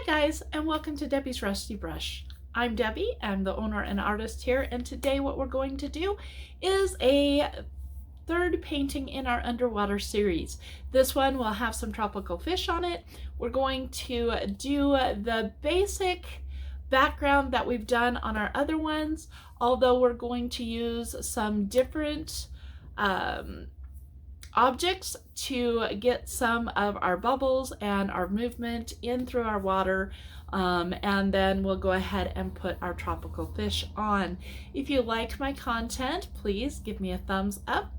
Hi guys, and welcome to Debbie's Rusty Brush. I'm Debbie, I'm the owner and artist here, and today what we're going to do is a third painting in our underwater series. This one will have some tropical fish on it. We're going to do the basic background that we've done on our other ones, although we're going to use some different objects to get some of our bubbles and our movement in through our water, and then we'll go ahead and put our tropical fish on. If you like my content, please give me a thumbs up,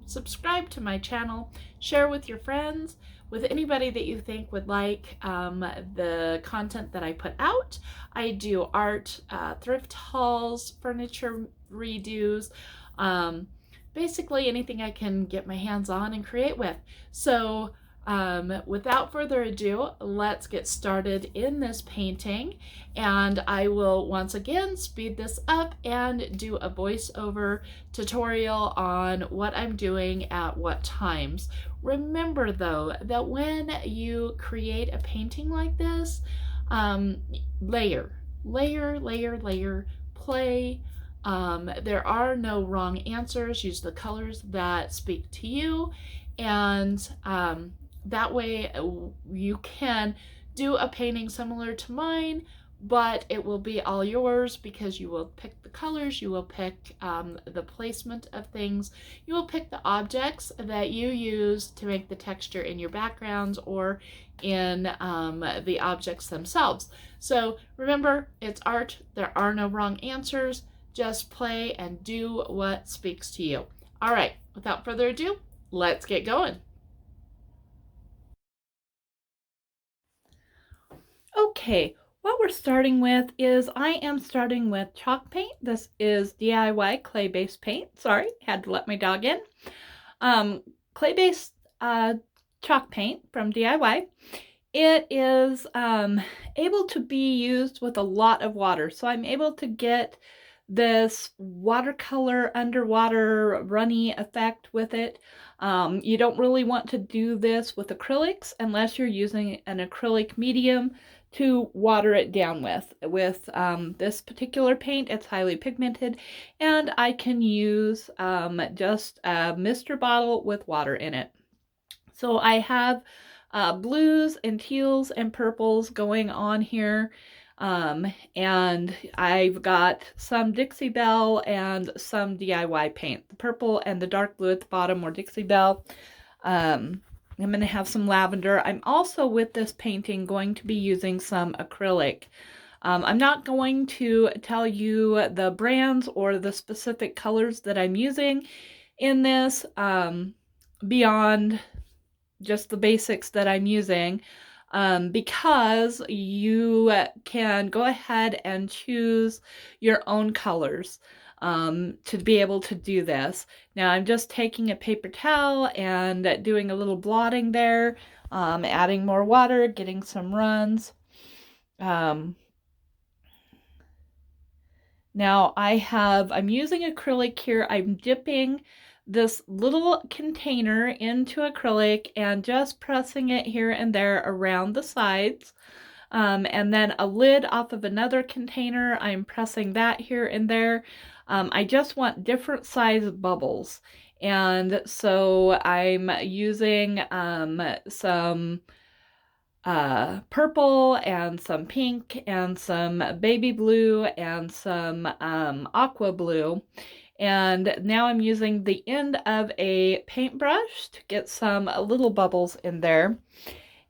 subscribe to my channel, share with your friends, with anybody that you think would like the content that I put out. I do art, thrift hauls, furniture redos, basically anything I can get my hands on and create with. So without further ado, let's get started in this painting, and I will once again speed this up and do a voiceover tutorial on what I'm doing at what times. Remember though that when you create a painting like this, layer, play. There are no wrong answers. Use the colors that speak to you, and that way you can do a painting similar to mine, but it will be all yours because you will pick the colors, you will pick the placement of things, you will pick the objects that you use to make the texture in your backgrounds or in the objects themselves. So remember, it's art. There are no wrong answers. Just play and do what speaks to you. All right, without further ado, let's get going. Okay, what we're starting with is I am starting with chalk paint. This is DIY clay-based paint. Sorry, had to let my dog in. Clay-based chalk paint from DIY. It is able to be used with a lot of water, so I'm able to get this watercolor underwater runny effect with it. You don't really want to do this with acrylics unless you're using an acrylic medium to water it down with. With this particular paint, it's highly pigmented, and I can use just a mister bottle with water in it. So I have blues and teals and purples going on here. And I've got some Dixie Belle and some DIY paint. The purple and the dark blue at the bottom were Dixie Belle. I'm going to have some lavender. I'm also, with this painting, going to be using some acrylic. I'm not going to tell you the brands or the specific colors that I'm using in this, beyond just the basics that I'm using. Because you can go ahead and choose your own colors to be able to do this. Now I'm just taking a paper towel and doing a little blotting there, adding more water, getting some runs. Now I'm using acrylic here. I'm dipping this little container into acrylic and just pressing it here and there around the sides. And then a lid off of another container, I'm pressing that here and there. I just want different size bubbles. And so I'm using some purple and some pink and some baby blue and some aqua blue. And now I'm using the end of a paintbrush to get some little bubbles in there.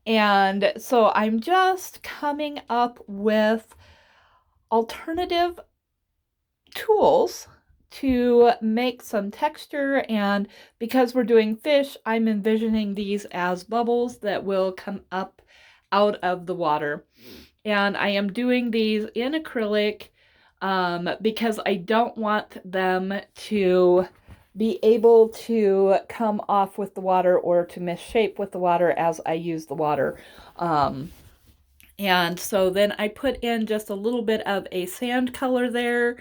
And so I'm just coming up with alternative tools to make some texture. And because we're doing fish, I'm envisioning these as bubbles that will come up out of the water. And I am doing these in acrylic because I don't want them to be able to come off with the water or to misshape with the water as I use the water. And so then I put in just a little bit of a sand color there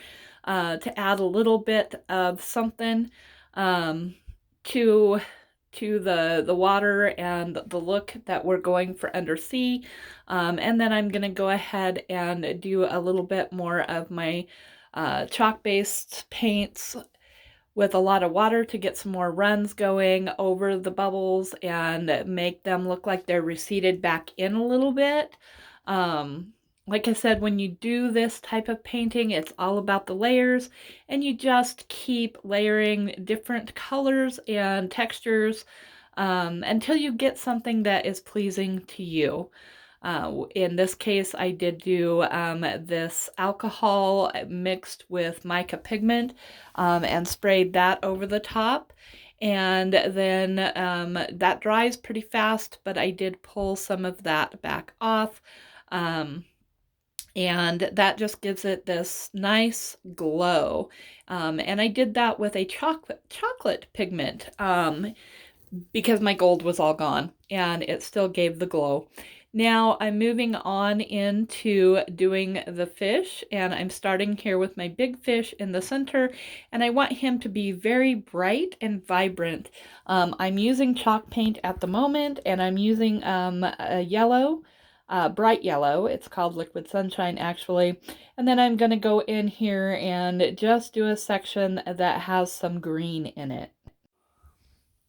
to add a little bit of something to to the water and the look that we're going for undersea. And then I'm going to go ahead and do a little bit more of my chalk-based paints with a lot of water to get some more runs going over the bubbles and make them look like they're receded back in a little bit. Like I said, when you do this type of painting, it's all about the layers, and you just keep layering different colors and textures until you get something that is pleasing to you. In this case, I did do this alcohol mixed with mica pigment and sprayed that over the top. And then that dries pretty fast, but I did pull some of that back off. And that just gives it this nice glow. And I did that with a chocolate pigment because my gold was all gone, and it still gave the glow. Now I'm moving on into doing the fish, and I'm starting here with my big fish in the center, and I want him to be very bright and vibrant. I'm using chalk paint at the moment, and I'm using a yellow, bright yellow. It's called Liquid Sunshine, actually. And then I'm going to go in here and just do a section that has some green in it.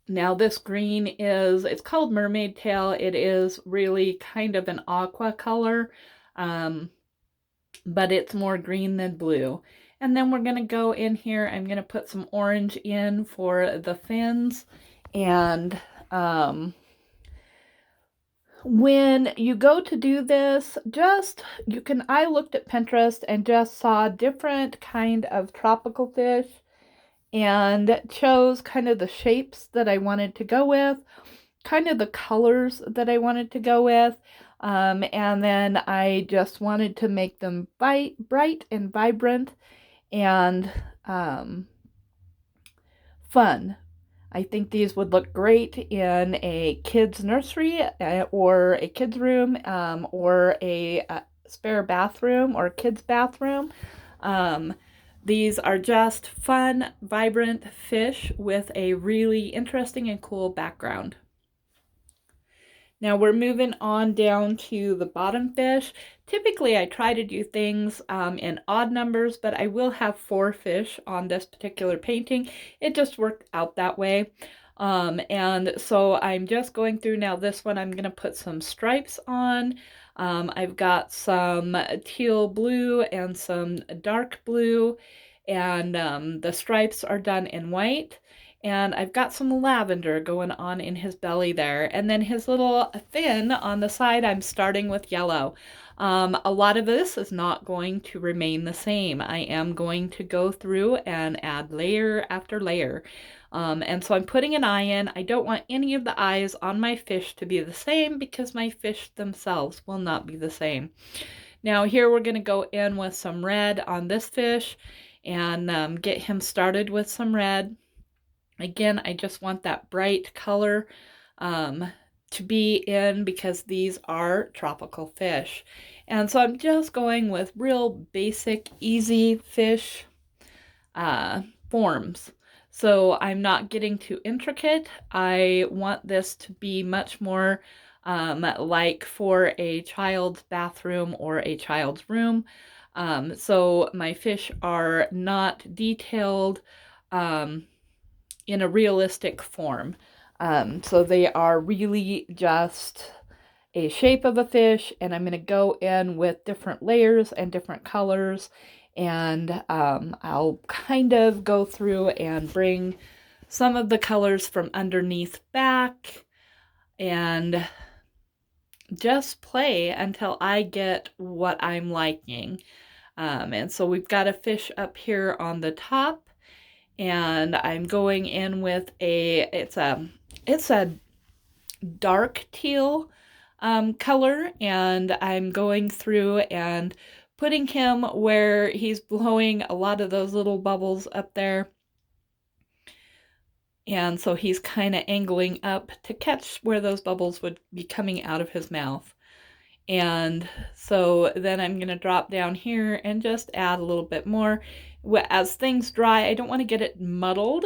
Now this green it's called mermaid tail. It is really kind of an aqua color, but it's more green than blue. And then we're going to go in here, I'm going to put some orange in for the fins. And when you go to do this, I looked at Pinterest and just saw different kind of tropical fish and chose kind of the shapes that I wanted to go with, kind of the colors that I wanted to go with, and then I just wanted to make them bright and vibrant and fun. I think these would look great in a kid's nursery or a kid's room or a spare bathroom or a kid's bathroom. These are just fun, vibrant fish with a really interesting and cool background. Now we're moving on down to the bottom fish. Typically I try to do things in odd numbers, but I will have 4 fish on this particular painting. It just worked out that way. And so I'm just going through now. This one I'm going to put some stripes on. I've got some teal blue and some dark blue, and the stripes are done in white. And I've got some lavender going on in his belly there. And then his little fin on the side, I'm starting with yellow. A lot of this is not going to remain the same. I am going to go through and add layer after layer. And so I'm putting an eye in. I don't want any of the eyes on my fish to be the same because my fish themselves will not be the same. Now here we're going to go in with some red on this fish and get him started with some red. Again, I just want that bright color to be in because these are tropical fish. And so I'm just going with real basic, easy fish forms. So I'm not getting too intricate. I want this to be much more like for a child's bathroom or a child's room. So my fish are not detailed in a realistic form. So they are really just a shape of a fish, and I'm going to go in with different layers and different colors, and I'll kind of go through and bring some of the colors from underneath back and just play until I get what I'm liking. And so we've got a fish up here on the top, and I'm going in with it's a dark teal color, and I'm going through and putting him where he's blowing a lot of those little bubbles up there. And so he's kind of angling up to catch where those bubbles would be coming out of his mouth. And so then I'm going to drop down here and just add a little bit more. As things dry, I don't want to get it muddled.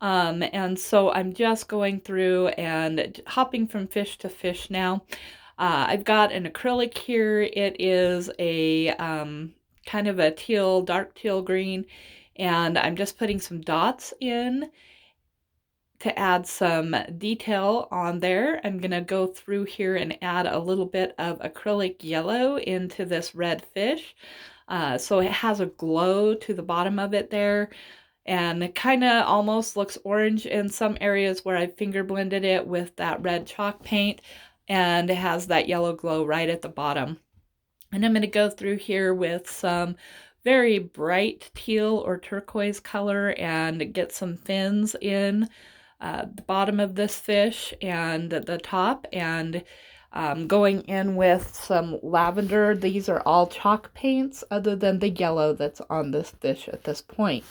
And so I'm just going through and hopping from fish to fish now. I've got an acrylic here. It is a kind of a teal, dark teal green, and I'm just putting some dots in to add some detail on there. I'm going to go through here and add a little bit of acrylic yellow into this red fish. So it has a glow to the bottom of it there, and it kind of almost looks orange in some areas where I finger blended it with that red chalk paint, and it has that yellow glow right at the bottom. And I'm going to go through here with some very bright teal or turquoise color and get some fins in the bottom of this fish and the top, and going in with some lavender. These are all chalk paints other than the yellow that's on this fish at this point.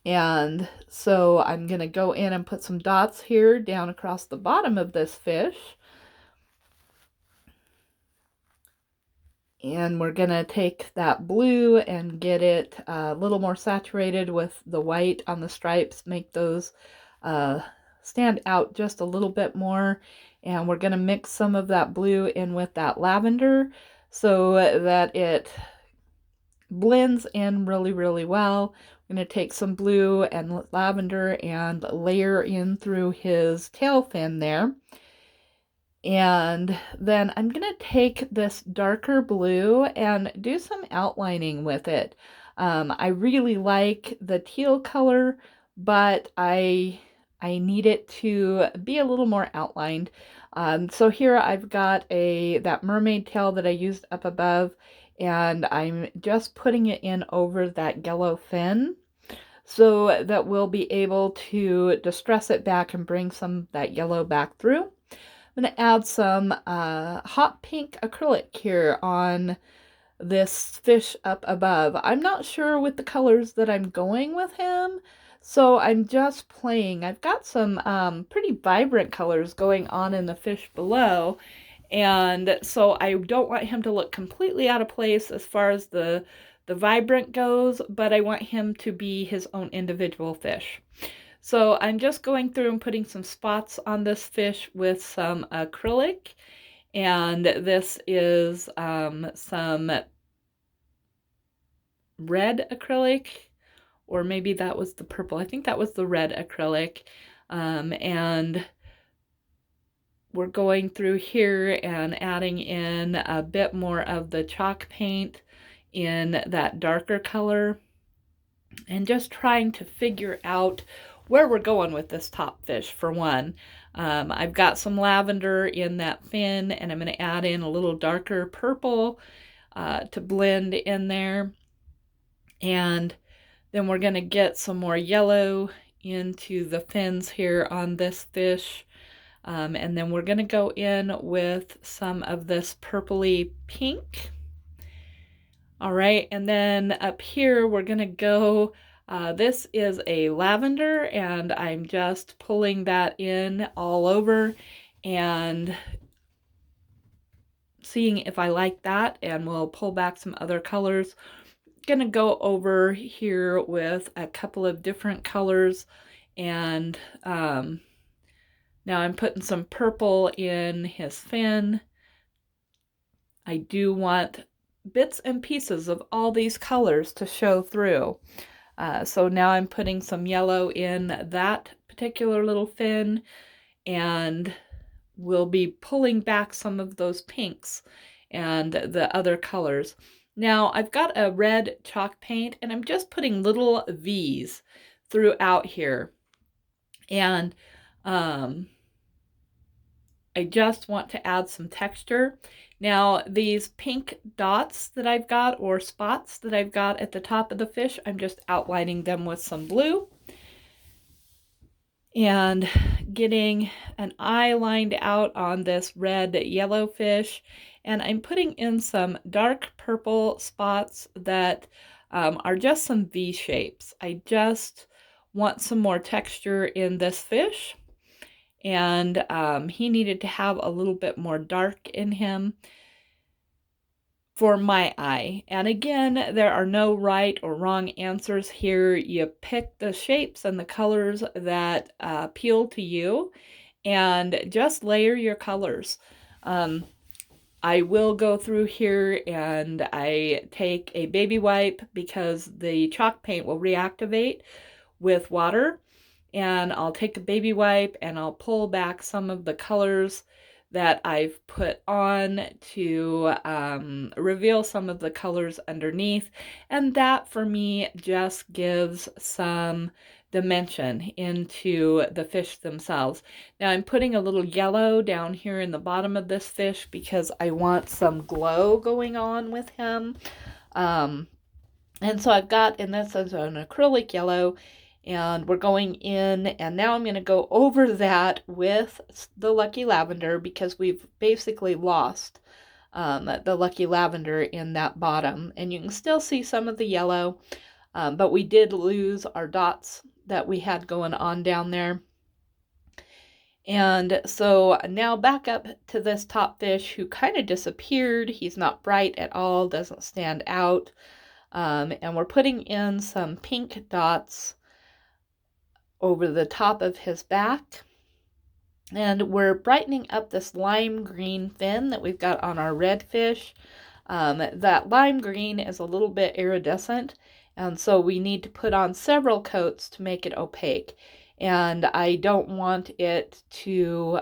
And so I'm going to go in and put some dots here down across the bottom of this fish. And we're going to take that blue and get it a little more saturated with the white on the stripes, make those stand out just a little bit more. And we're going to mix some of that blue in with that lavender so that it blends in really, really well. I'm going to take some blue and lavender and layer in through his tail fin there. And then I'm going to take this darker blue and do some outlining with it. I really like the teal color, but I need it to be a little more outlined. So here I've got that mermaid tail that I used up above, and I'm just putting it in over that yellow fin so that we'll be able to distress it back and bring some of that yellow back through. I'm going to add some hot pink acrylic here on this fish up above. I'm not sure with the colors that I'm going with him, so I'm just playing. I've got some pretty vibrant colors going on in the fish below, and so I don't want him to look completely out of place as far as the vibrant goes, but I want him to be his own individual fish. So I'm just going through and putting some spots on this fish with some acrylic, and this is some red acrylic, or maybe that was the purple. I think that was the red acrylic, and we're going through here and adding in a bit more of the chalk paint in that darker color, and just trying to figure out where we're going with this top fish. For one, I've got some lavender in that fin, and I'm going to add in a little darker purple to blend in there. And then we're going to get some more yellow into the fins here on this fish. And then we're going to go in with some of this purpley pink. All right, and then up here we're going to go, this is a lavender, and I'm just pulling that in all over and seeing if I like that, and we'll pull back some other colors. Going to go over here with a couple of different colors, and now I'm putting some purple in his fin. I do want bits and pieces of all these colors to show through. So now I'm putting some yellow in that particular little fin, and we'll be pulling back some of those pinks and the other colors. Now I've got a red chalk paint, and I'm just putting little V's throughout here. And I just want to add some texture. Now these pink dots that I've got, or spots that I've got at the top of the fish, I'm just outlining them with some blue and getting an eye lined out on this red yellow fish. And I'm putting in some dark purple spots that are just some V shapes. I just want some more texture in this fish, and he needed to have a little bit more dark in him. for my eye. And again, there are no right or wrong answers here. You pick the shapes and the colors that appeal to you and just layer your colors. I will go through here and I take a baby wipe because the chalk paint will reactivate with water, and I'll take a baby wipe and I'll pull back some of the colors that I've put on to reveal some of the colors underneath, and that for me just gives some dimension into the fish themselves. Now I'm putting a little yellow down here in the bottom of this fish because I want some glow going on with him. And so I've got, in this as an acrylic yellow, and we're going in, and now I'm going to go over that with the Lucky Lavender because we've basically lost the Lucky Lavender in that bottom. And you can still see some of the yellow, but we did lose our dots that we had going on down there. And so now back up to this top fish who kind of disappeared. He's not bright at all, doesn't stand out. And we're putting in some pink dots over the top of his back. And we're brightening up this lime green fin that we've got on our red fish. That lime green is a little bit iridescent, and so we need to put on several coats to make it opaque. And I don't want it to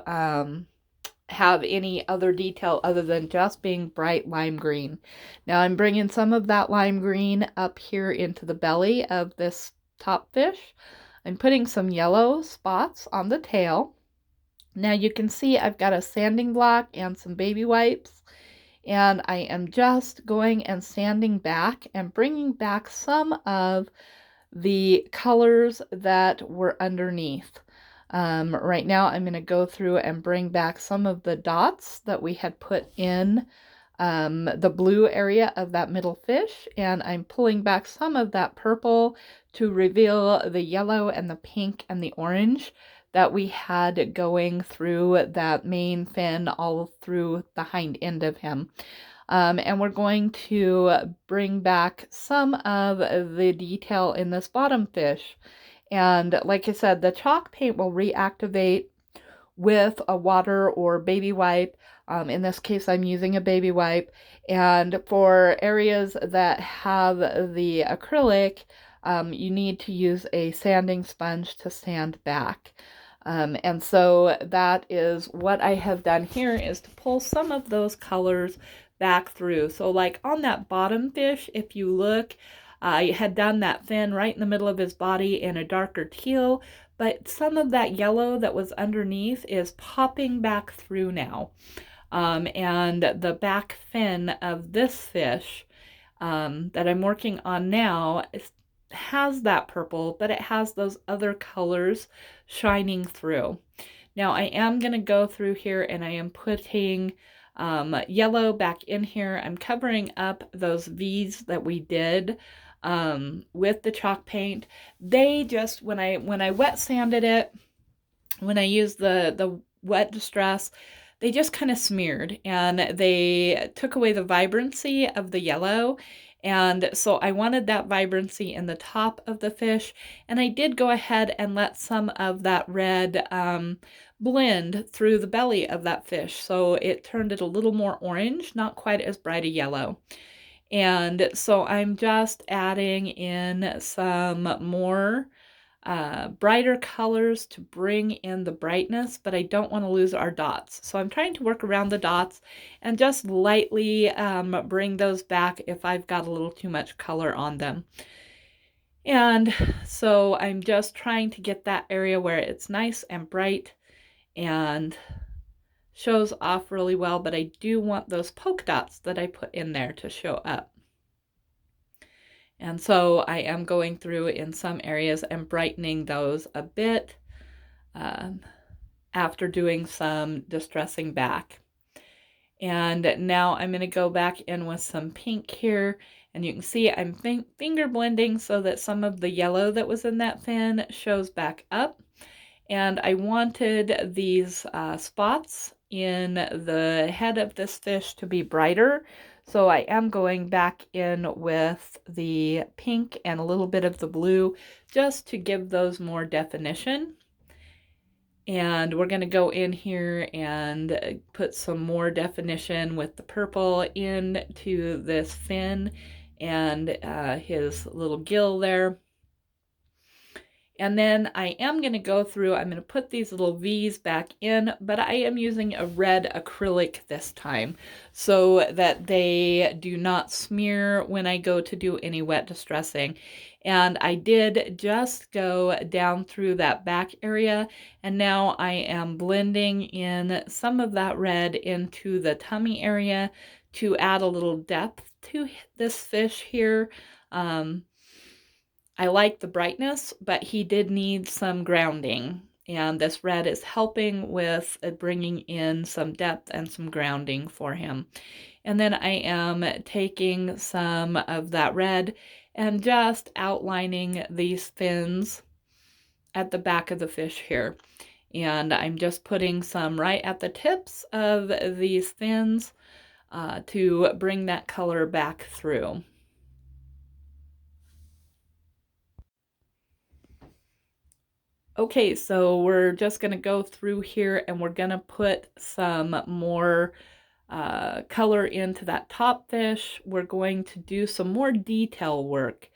have any other detail other than just being bright lime green. Now I'm bringing some of that lime green up here into the belly of this top fish. I'm putting some yellow spots on the tail. Now you can see I've got a sanding block and some baby wipes, and I am just going and sanding back and bringing back some of the colors that were underneath. Right now I'm going to go through and bring back some of the dots that we had put in the blue area of that middle fish, and I'm pulling back some of that purple to reveal the yellow and the pink and the orange that we had going through that main fin all through the hind end of him. And we're going to bring back some of the detail in this bottom fish. And like I said, the chalk paint will reactivate with a water or baby wipe. In this case, I'm using a baby wipe. And for areas that have the acrylic, you need to use a sanding sponge to sand back. And so that is what I have done here, is to pull some of those colors back through. So like on that bottom fish, if you look, I had done that fin right in the middle of his body in a darker teal, but some of that yellow that was underneath is popping back through now. And the back fin of this fish that I'm working on now has that purple, but it has those other colors shining through. Now I am going to go through here and I am putting yellow back in here. I'm covering up those V's that we did with the chalk paint. They just, when I wet sanded it, when I used the wet distress, they just kind of smeared and they took away the vibrancy of the yellow. And so I wanted that vibrancy in the top of the fish, and I did go ahead and let some of that red blend through the belly of that fish. So it turned it a little more orange, not quite as bright a yellow. And so I'm just adding in some more brighter colors to bring in the brightness, but I don't want to lose our dots. So I'm trying to work around the dots and just lightly bring those back if I've got a little too much color on them. And so I'm just trying to get that area where it's nice and bright and shows off really well, but I do want those polka dots that I put in there to show up. And so I am going through in some areas and brightening those a bit after doing some distressing back. And now I'm going to go back in with some pink here, and you can see I'm finger blending so that some of the yellow that was in that fin shows back up. And I wanted these spots in the head of this fish to be brighter. So I am going back in with the pink and a little bit of the blue just to give those more definition. And we're going to go in here and put some more definition with the purple into this fin and his little gill there. And then I am going to go through, I'm going to put these little V's back in, but I am using a red acrylic this time so that they do not smear when I go to do any wet distressing. And I did just go down through that back area, and now I am blending in some of that red into the tummy area to add a little depth to this fish here. I like the brightness, but he did need some grounding. And this red is helping with bringing in some depth and some grounding for him. And then I am taking some of that red and just outlining these fins at the back of the fish here. And I'm just putting some right at the tips of these fins to bring that color back through. Okay, so we're just going to go through here and we're going to put some more color into that top fish. We're going to do some more detail work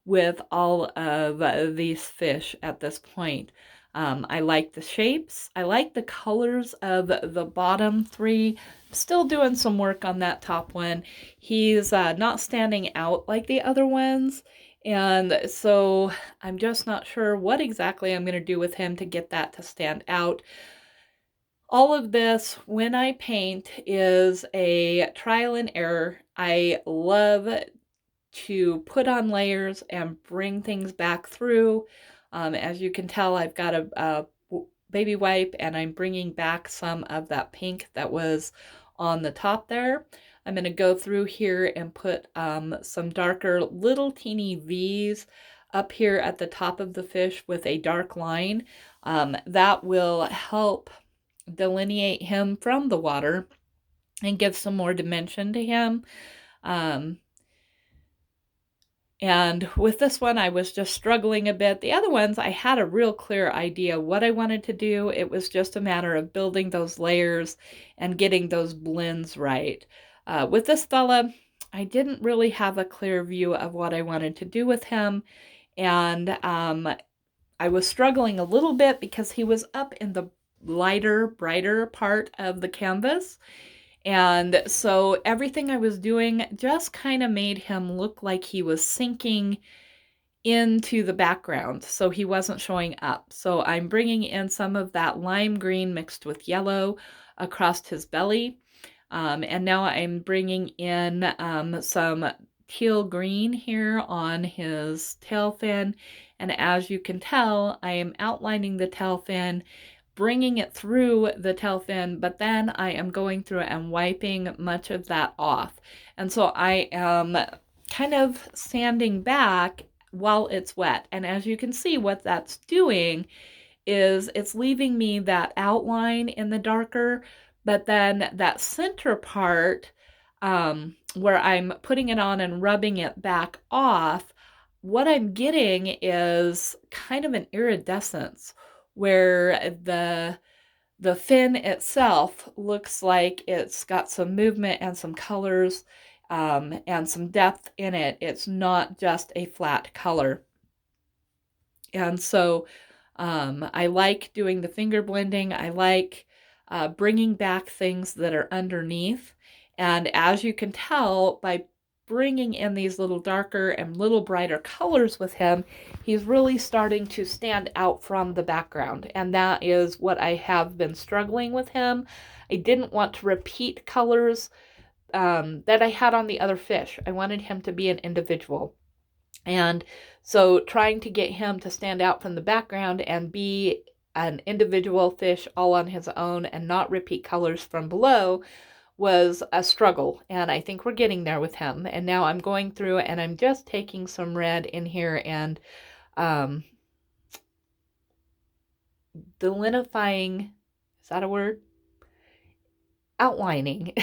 with all of these fish at this point. I like the shapes. I like the colors of the bottom three. Still doing some work on that top one. He's not standing out like the other ones. And so I'm just not sure what exactly I'm going to do with him to get that to stand out. All of this, when I paint, is a trial and error. I love to put on layers and bring things back through. As you can tell, I've got a baby wipe and I'm bringing back some of that pink that was on the top there. I'm going to go through here and put some darker little teeny V's up here at the top of the fish with a dark line. That will help delineate him from the water and give some more dimension to him. And with this one, I was just struggling a bit. The other ones, I had a real clear idea what I wanted to do. It was just a matter of building those layers and getting those blends right. With this fella, I didn't really have a clear view of what I wanted to do with him. And I was struggling a little bit because he was up in the lighter, brighter part of the canvas. And so everything I was doing just kind of made him look like he was sinking into the background, so he wasn't showing up. So I'm bringing in some of that lime green mixed with yellow across his belly. And now I'm bringing in some teal green here on his tail fin. And as you can tell, I am outlining the tail fin, bringing it through the tail fin, but then I am going through and wiping much of that off. And so I am kind of sanding back while it's wet. And as you can see, what that's doing is it's leaving me that outline in the darker, but then that center part where I'm putting it on and rubbing it back off, what I'm getting is kind of an iridescence where the fin itself looks like it's got some movement and some colors and some depth in it. It's not just a flat color. And so I like doing the finger blending. I like bringing back things that are underneath. And as you can tell, by bringing in these little darker and little brighter colors with him, he's really starting to stand out from the background. And that is what I have been struggling with him. I didn't want to repeat colors that I had on the other fish. I wanted him to be an individual. And so trying to get him to stand out from the background and be an individual fish all on his own and not repeat colors from below was a struggle. And I think we're getting there with him. And now I'm going through and I'm just taking some red in here and delinifying, is that a word? outlining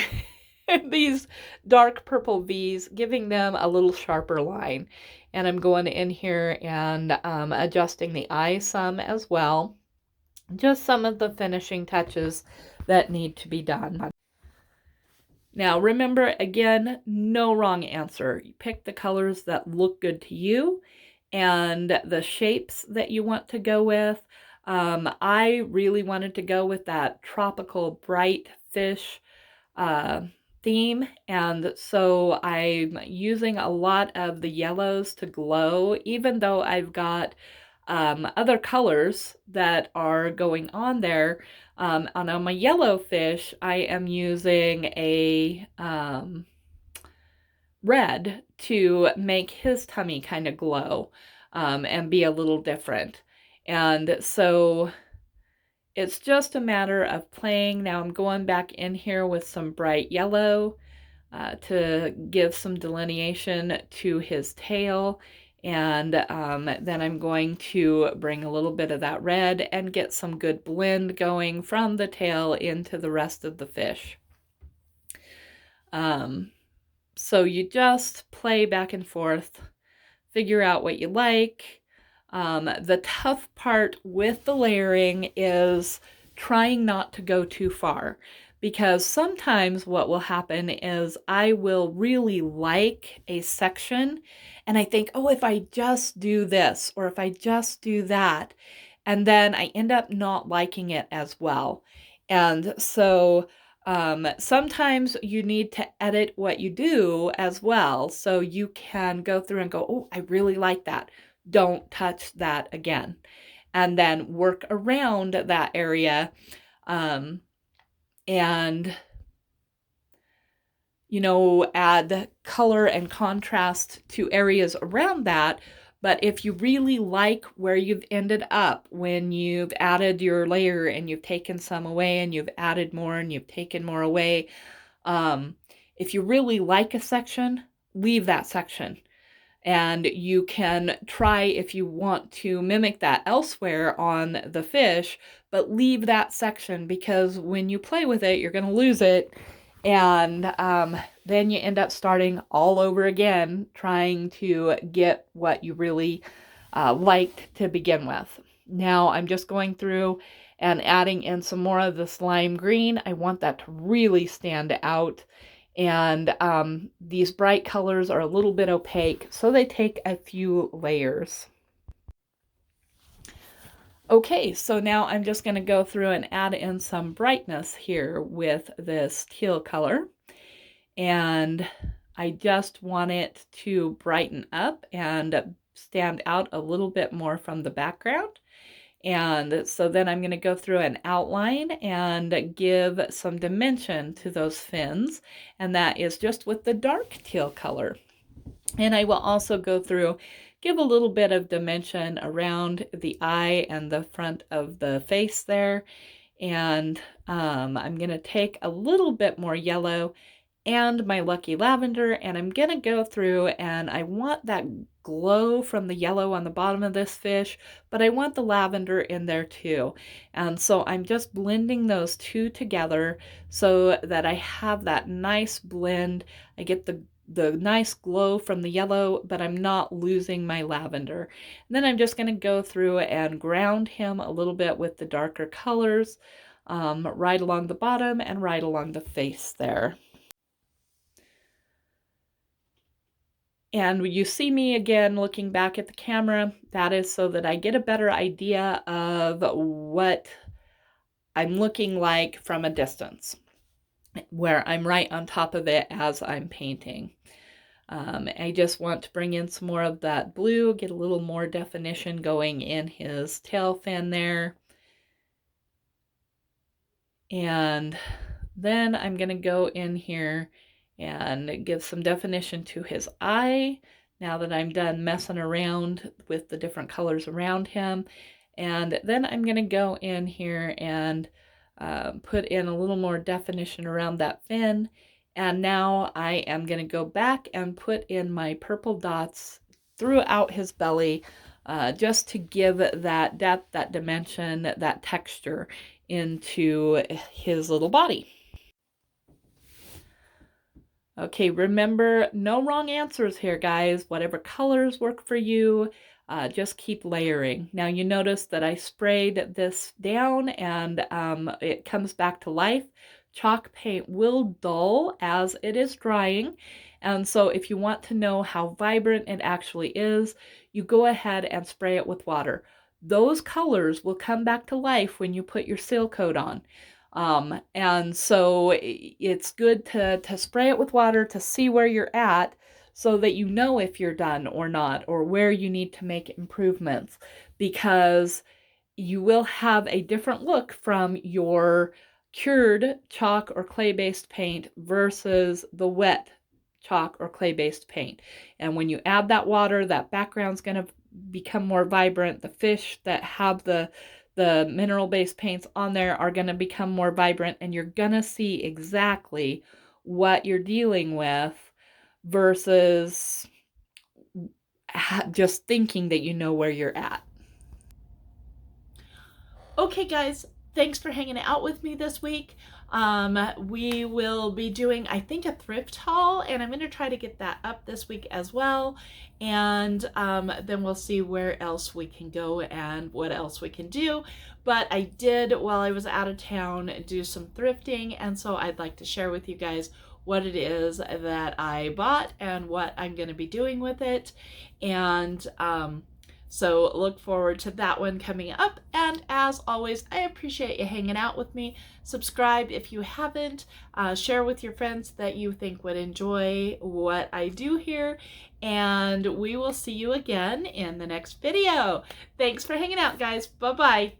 these dark purple V's, giving them a little sharper line. And I'm going in here and adjusting the eye some as well. Just some of the finishing touches that need to be done. Now remember, again, no wrong answer. You pick the colors that look good to you and the shapes that you want to go with. I really wanted to go with that tropical bright fish theme, and so I'm using a lot of the yellows to glow, even though I've got other colors that are going on there. And on my yellow fish, I am using a red to make his tummy kind of glow and be a little different. And so it's just a matter of playing. Now I'm going back in here with some bright yellow to give some delineation to his tail. And then I'm going to bring a little bit of that red and get some good blend going from the tail into the rest of the fish. So you just play back and forth, figure out what you like. The tough part with the layering is trying not to go too far, because sometimes what will happen is I will really like a section and I think, oh, if I just do this or if I just do that, and then I end up not liking it as well. And so sometimes you need to edit what you do as well, so you can go through and go, oh, I really like that. Don't touch that again. And then work around that area and, add color and contrast to areas around that. But if you really like where you've ended up when you've added your layer and you've taken some away and you've added more and you've taken more away, if you really like a section, leave that section. And you can try, if you want to mimic that elsewhere on the fish, but leave that section, because when you play with it, you're going to lose it. And then you end up starting all over again, trying to get what you really liked to begin with. Now I'm just going through and adding in some more of the slime green. I want that to really stand out. And these bright colors are a little bit opaque, so they take a few layers. Okay, so now I'm just going to go through and add in some brightness here with this teal color. And I just want it to brighten up and stand out a little bit more from the background. And so then I'm going to go through an outline and give some dimension to those fins, and that is just with the dark teal color. And I will also go through, give a little bit of dimension around the eye and the front of the face there. And I'm going to take a little bit more yellow and my Lucky Lavender, and I'm going to go through, and I want that glow from the yellow on the bottom of this fish, but I want the lavender in there too. And so I'm just blending those two together so that I have that nice blend. I get the nice glow from the yellow, but I'm not losing my lavender. And then I'm just going to go through and ground him a little bit with the darker colors right along the bottom and right along the face there. And you see me again looking back at the camera. That is so that I get a better idea of what I'm looking like from a distance, where I'm right on top of it as I'm painting. I just want to bring in some more of that blue, get a little more definition going in his tail fin there. And then I'm going to go in here and give some definition to his eye now that I'm done messing around with the different colors around him. And then I'm going to go in here and put in a little more definition around that fin. And now I am going to go back and put in my purple dots throughout his belly just to give that depth, that dimension, that texture into his little body. Okay, remember, no wrong answers here, guys. Whatever colors work for you, just keep layering. Now you notice that I sprayed this down and it comes back to life. Chalk paint will dull as it is drying. And so if you want to know how vibrant it actually is, you go ahead and spray it with water. Those colors will come back to life when you put your seal coat on. And so it's good to spray it with water to see where you're at so that you know if you're done or not, or where you need to make improvements, because you will have a different look from your cured chalk or clay-based paint versus the wet chalk or clay-based paint. And when you add that water, that background's going to become more vibrant. The fish that have the mineral-based paints on there are going to become more vibrant, and you're going to see exactly what you're dealing with versus just thinking that you know where you're at. Okay, guys, thanks for hanging out with me this week. We will be doing, I think, a thrift haul, and I'm going to try to get that up this week as well. And then we'll see where else we can go and what else we can do. But I did, while I was out of town, do some thrifting, and so I'd like to share with you guys what it is that I bought and what I'm going to be doing with it. And so look forward to that one coming up. And as always, I appreciate you hanging out with me. Subscribe if you haven't. Share with your friends that you think would enjoy what I do here. And we will see you again in the next video. Thanks for hanging out, guys. Bye-bye.